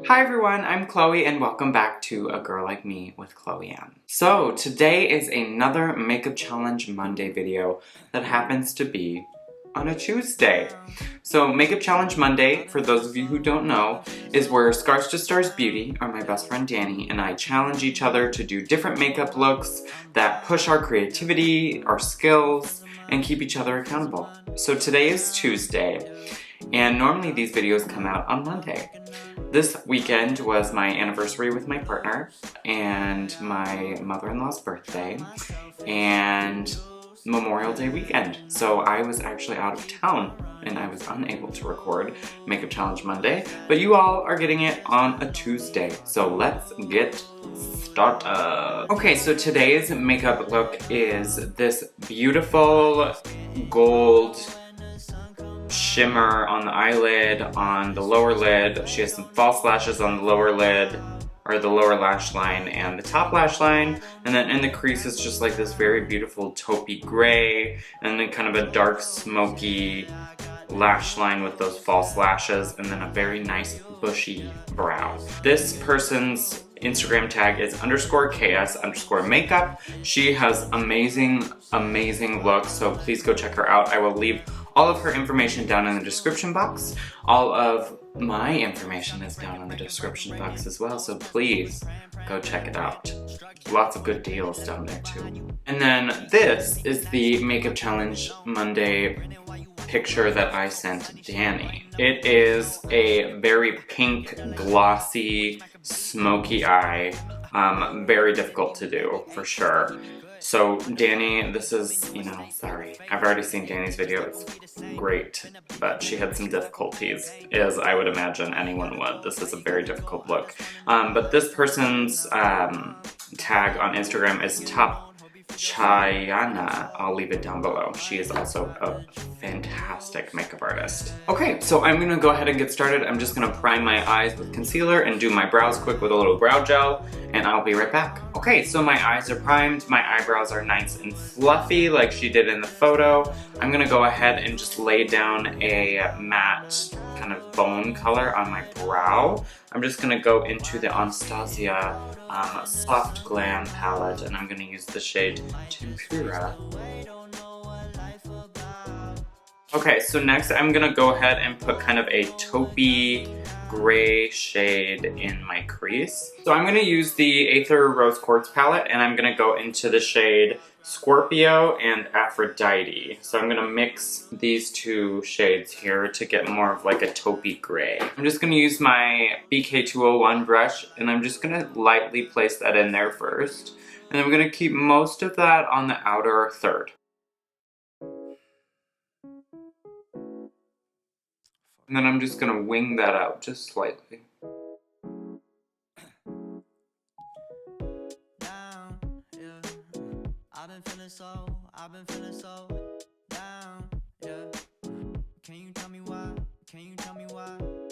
Hi everyone, I'm Chloe and welcome back to A Girl Like Me with Chloe M. So today is another Makeup Challenge Monday video that happens to be on a Tuesday. So Makeup Challenge Monday, for those of you who don't know, is where Scars to Stars Beauty, or my best friend Dani, and I challenge each other to do different makeup looks that push our creativity, our skills, and keep each other accountable. So today is Tuesday, and normally these videos come out on Monday. This weekend was my anniversary with my partner and my mother-in-law's birthday and Memorial Day weekend. So I was actually out of town and I was unable to record Makeup Challenge Monday, but you all are getting it on a Tuesday. So let's get started. Okay, so today's makeup look is this beautiful gold shimmer on the eyelid, on the lower lid. She has some false lashes on the lower lid, or the lower lash line and the top lash line, and then in the crease is just like this very beautiful taupey gray, and then kind of a dark smoky lash line with those false lashes, and then a very nice bushy brow. This person's Instagram tag is _KS_makeup. She has amazing looks, so please go check her out. I will leave all of her information down in the description box. All of my information is down in the description box as well, so please go check it out. Lots of good deals down there too. And then this is the Makeup Challenge Monday picture that I sent Dani. It is a very pink, glossy, smoky eye. Very difficult to do, for sure. So Dani, this is, sorry. I've already seen Dani's video. It's great, but she had some difficulties, as I would imagine anyone would. This is a very difficult look. But this person's tag on Instagram is Chayana. I'll leave it down below. She is also a fantastic makeup artist. Okay, so I'm gonna go ahead and get started. I'm just gonna prime my eyes with concealer and do my brows quick with a little brow gel, and I'll be right back. Okay, so my eyes are primed, my eyebrows are nice and fluffy like she did in the photo. I'm gonna go ahead and just lay down a matte kind of bone color on my brow. I'm just gonna go into the Anastasia Soft Glam palette, and I'm gonna use the shade Tempura. Okay, so next I'm gonna go ahead and put kind of a taupey gray shade in my crease. So I'm gonna use the Aether Rose Quartz palette, and I'm gonna go into the shade Scorpio and Aphrodite. So I'm gonna mix these two shades here to get more of like a taupey gray. I'm just gonna use my BK201 brush, and I'm just gonna lightly place that in there first. And I'm gonna keep most of that on the outer third. And then I'm just gonna wing that out just slightly. I've been feeling so down, yeah. Can you tell me why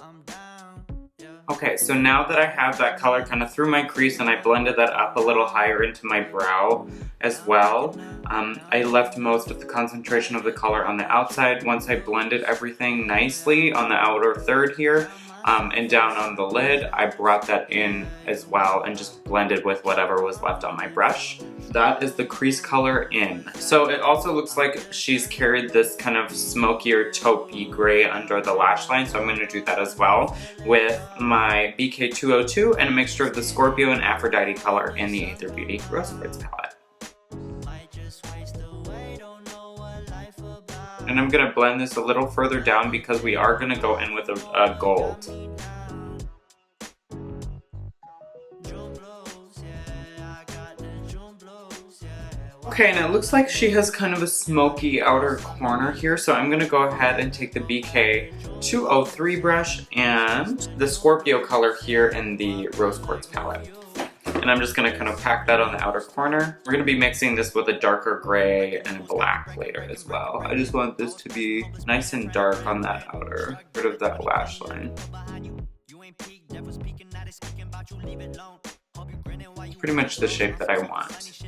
I'm down, yeah. Okay, so now that I have that color kind of through my crease and I blended that up a little higher into my brow as well, I left most of the concentration of the color on the outside. Once I blended everything nicely on the outer third here, and down on the lid, I brought that in as well and just blended with whatever was left on my brush. That is the crease color in. So it also looks like she's carried this kind of smokier taupey gray under the lash line, so I'm going to do that as well with my BK202 and a mixture of the Scorpio and Aphrodite color in the Aether Beauty Rose Quartz palette. And I'm gonna blend this a little further down because we are gonna go in with a gold. Okay, and it looks like she has kind of a smoky outer corner here, so I'm gonna go ahead and take the BK203 brush and the Scorpio color here in the Rose Quartz palette. And I'm just gonna kind of pack that on the outer corner. We're gonna be mixing this with a darker gray and black later as well. I just want this to be nice and dark on that outer, rid of that lash line. It's pretty much the shape that I want.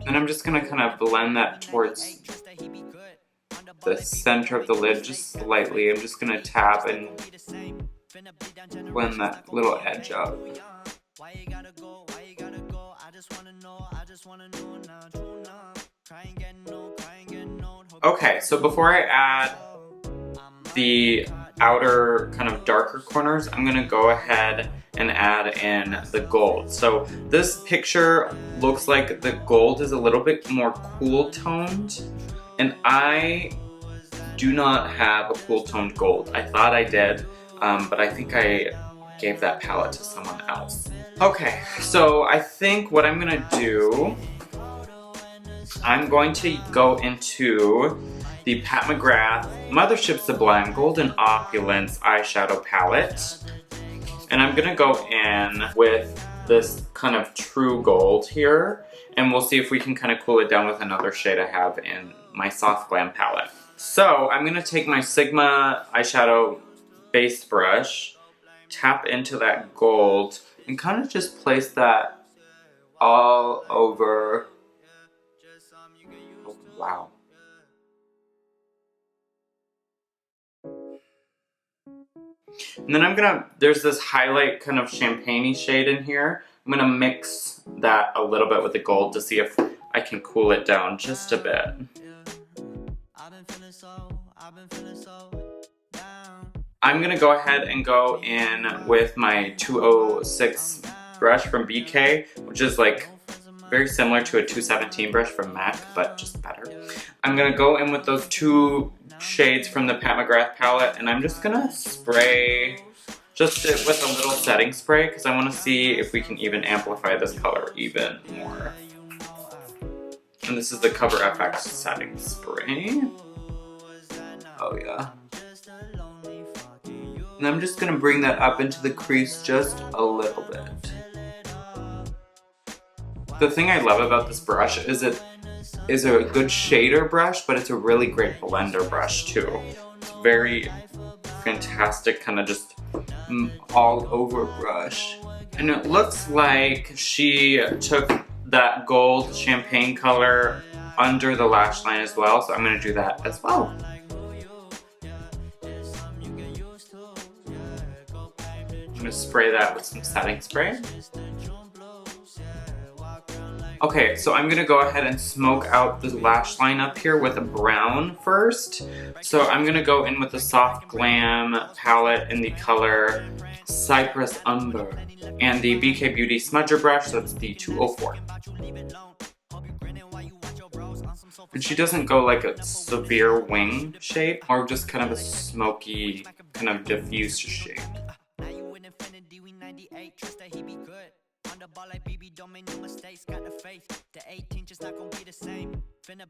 And I'm just gonna kind of blend that towards the center of the lid just slightly. I'm just gonna tap and blend that little edge up. Okay, so before I add the outer kind of darker corners, I'm gonna go ahead and add in the gold. So this picture looks like the gold is a little bit more cool toned, and I do not have a cool toned gold. I thought I did, but I think I gave that palette to someone else. Okay, so I think what I'm gonna do, I'm going to go into the Pat McGrath Mothership Sublime Golden Opulence eyeshadow palette. And I'm gonna go in with this kind of true gold here, and we'll see if we can kind of cool it down with another shade I have in my Soft Glam palette. So I'm gonna take my Sigma eyeshadow base brush, tap into that gold, and kind of just place that all over. Oh, wow. And then there's this highlight kind of champagne-y shade in here. I'm gonna mix that a little bit with the gold to see if I can cool it down just a bit. I'm gonna go ahead and go in with my 206 brush from BK, which is like very similar to a 217 brush from MAC, but just better. I'm gonna go in with those two shades from the Pat McGrath palette, and I'm just gonna spray just with a little setting spray because I want to see if we can even amplify this color even more. And this is the Cover FX setting spray. Oh yeah. And I'm just gonna bring that up into the crease just a little bit. The thing I love about this brush is it is a good shader brush, but it's a really great blender brush too. It's very fantastic, kind of just all over brush. And it looks like she took that gold champagne color under the lash line as well, so I'm gonna do that as well. I'm gonna spray that with some setting spray. Okay, so I'm gonna go ahead and smoke out the lash line up here with a brown first. So I'm gonna go in with the Soft Glam palette in the color Cypress Umber and the BK Beauty smudger brush, that's the 204. And she doesn't go like a severe wing shape, or just kind of a smoky, kind of diffused shape. I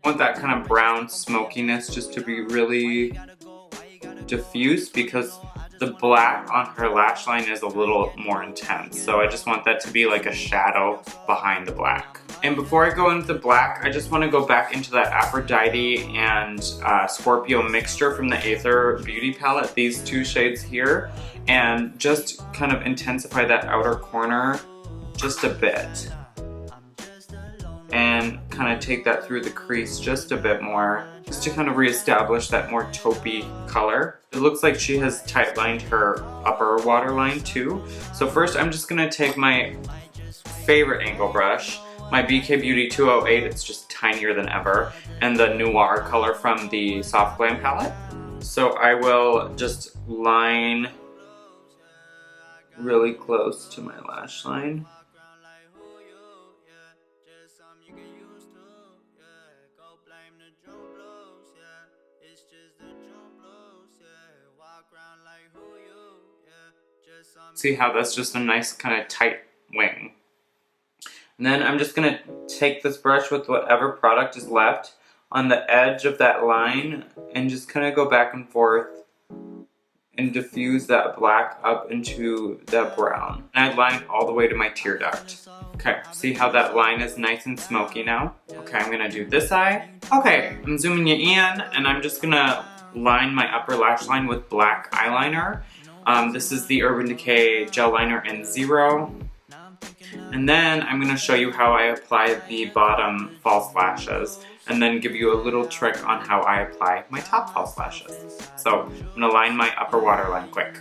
want that kind of brown smokiness just to be really diffused because the black on her lash line is a little more intense. So I just want that to be like a shadow behind the black. And before I go into the black, I just want to go back into that Aphrodite and Scorpio mixture from the Aether Beauty palette, these two shades here, and just kind of intensify that outer corner just a bit. And kind of take that through the crease just a bit more, just to kind of reestablish that more taupey color. It looks like she has tight lined her upper waterline too. So first I'm just gonna take my favorite angle brush, my BK Beauty 208, it's just tinier than ever, and the Noir color from the Soft Glam palette. So I will just line really close to my lash line. See how that's just a nice kind of tight wing. And then I'm just gonna take this brush with whatever product is left on the edge of that line and just kind of go back and forth and diffuse that black up into that brown. And I line all the way to my tear duct. Okay, see how that line is nice and smoky now? Okay, I'm gonna do this eye. Okay, I'm zooming you in, and I'm just gonna line my upper lash line with black eyeliner. This is the Urban Decay Gel Liner in 0. And then I'm gonna show you how I apply the bottom false lashes. and then give you a little trick on how I apply my top false lashes. So I'm gonna line my upper waterline quick.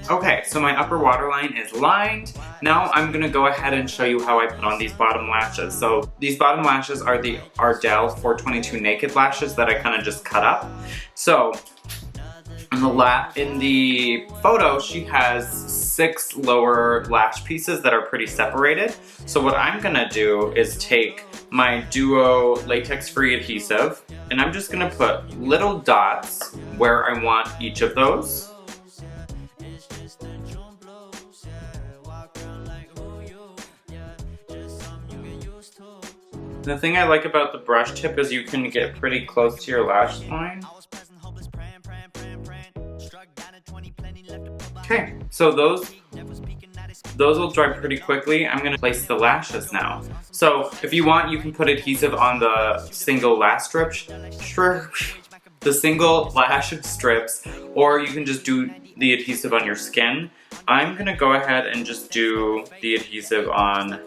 Okay, so my upper waterline is lined. Now I'm gonna go ahead and show you how I put on these bottom lashes. So these bottom lashes are the Ardell 422 naked lashes that I kind of just cut up. So in the photo, she has 6 lower lash pieces that are pretty separated. So what I'm gonna do is take my Duo latex-free adhesive, and I'm just gonna put little dots where I want each of those. The thing I like about the brush tip is you can get pretty close to your lash line. Okay, so those will dry pretty quickly. I'm gonna place the lashes now. So if you want, you can put adhesive on the single lash strips, or you can just do the adhesive on your skin. I'm gonna go ahead and just do the adhesive on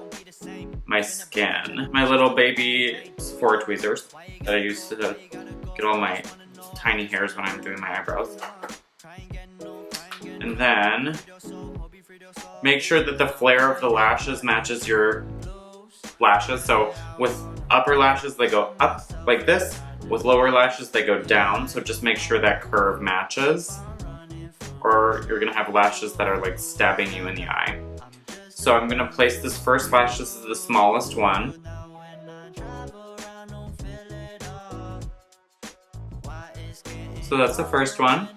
my skin. My little baby Sephora tweezers that I use to get all my tiny hairs when I'm doing my eyebrows. And then make sure that the flare of the lashes matches your lashes. So with upper lashes, they go up like this. With lower lashes, they go down. So just make sure that curve matches, or you're gonna have lashes that are like stabbing you in the eye. So I'm gonna place this first lash. This is the smallest one. So that's the first one.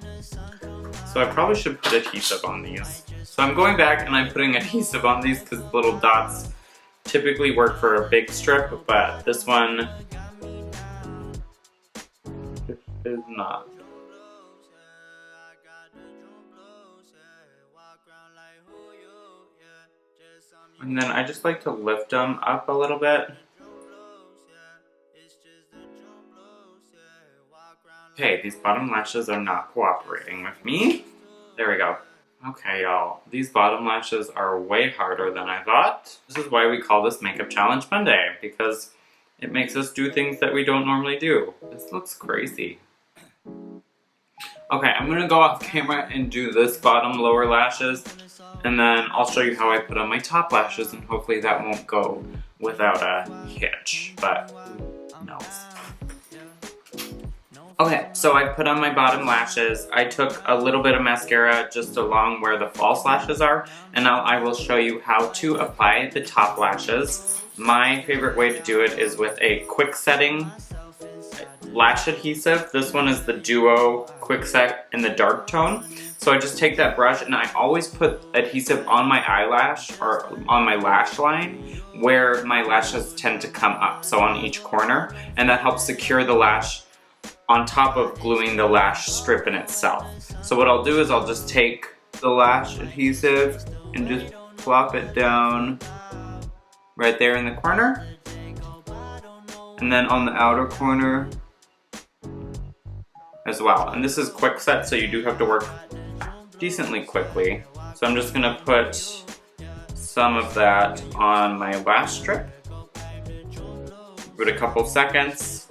So I probably should put adhesive on these. So I'm going back and I'm putting adhesive on these because the little dots typically work for a big strip, but this one is not. And then I just like to lift them up a little bit. Okay, these bottom lashes are not cooperating with me. There we go. Okay, y'all. These bottom lashes are way harder than I thought. This is why we call this Makeup Challenge Monday, because it makes us do things that we don't normally do. This looks crazy. Okay, I'm gonna go off camera and do this bottom lower lashes, and then I'll show you how I put on my top lashes, and hopefully that won't go without a hitch, but who knows. Okay, so I put on my bottom lashes. I took a little bit of mascara just along where the false lashes are, and now I will show you how to apply the top lashes. My favorite way to do it is with a quick setting lash adhesive. This one is the Duo Quick Set in the dark tone. So I just take that brush and I always put adhesive on my eyelash or on my lash line where my lashes tend to come up, so on each corner, and that helps secure the lash on top of gluing the lash strip in itself. So what I'll do is I'll just take the lash adhesive and just plop it down right there in the corner, and then on the outer corner as well. And this is quick set, so you do have to work decently quickly. So I'm just gonna put some of that on my lash strip. Give it a couple seconds,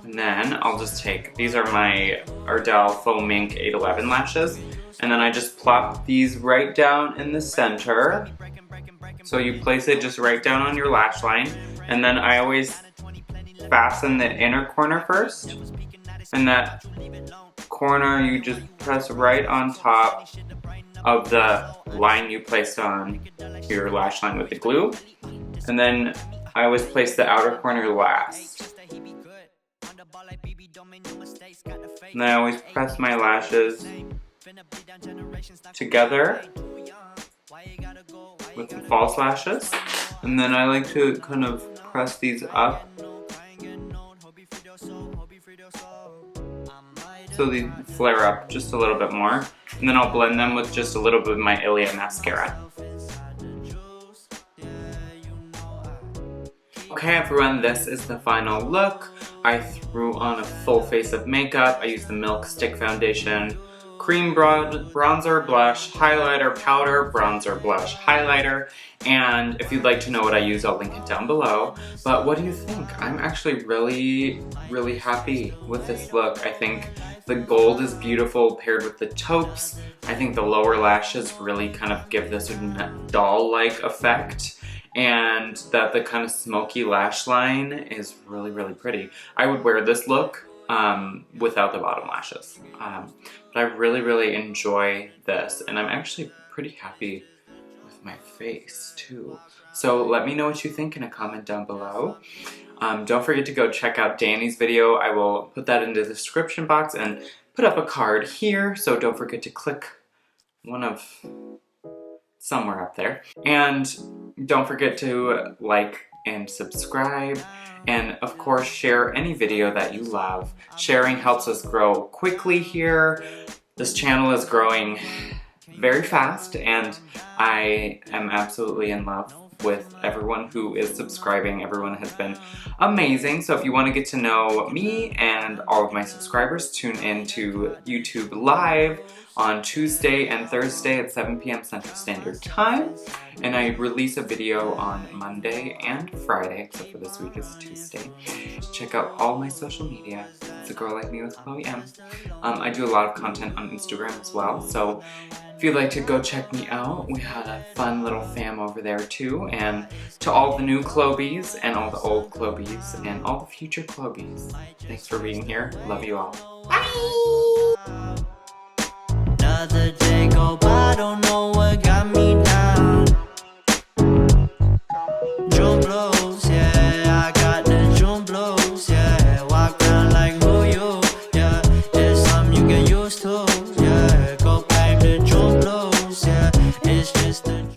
and then I'll just take, these are my Ardell Faux Mink 811 lashes, and then I just plop these right down in the center. So you place it just right down on your lash line, and then I always fasten the inner corner first, and that corner you just press right on top of the line you placed on your lash line with the glue, and then I always place the outer corner last. And then I always press my lashes together with the false lashes, and then I like to kind of press these up so they flare up just a little bit more, and then I'll blend them with just a little bit of my Ilia mascara. Okay everyone, this is the final look. I threw on a full face of makeup. I used the Milk Stick Foundation, cream bronzer, blush, highlighter, powder, bronzer, blush, highlighter, and if you'd like to know what I use, I'll link it down below. But what do you think? I'm actually really happy with this look. I think the gold is beautiful paired with the taupes. I think the lower lashes really kind of give this doll-like effect, and that the kind of smoky lash line is really pretty. I would wear this look without the bottom lashes. But I really enjoy this, and I'm actually pretty happy with my face too. So let me know what you think in a comment down below. Don't forget to go check out Dani's video. I will put that in the description box and put up a card here, so don't forget to click somewhere up there. And don't forget to like and subscribe, and of course share any video that you love. Sharing helps us grow quickly here. This channel is growing very fast, and I am absolutely in love with everyone who is subscribing. Everyone has been amazing. So if you want to get to know me and all of my subscribers, tune in to YouTube Live on Tuesday and Thursday at 7 p.m. Central Standard Time. And I release a video on Monday and Friday, except for this week is Tuesday. Check out all my social media. It's a girl like me with Chloe M. I do a lot of content on Instagram as well, so if you'd like to go check me out, we had a fun little fam over there too. And to all the new Chloebies and all the old Chloebies and all the future Chloebies, thanks for being here. Love you all. Bye! Another day go by, don't know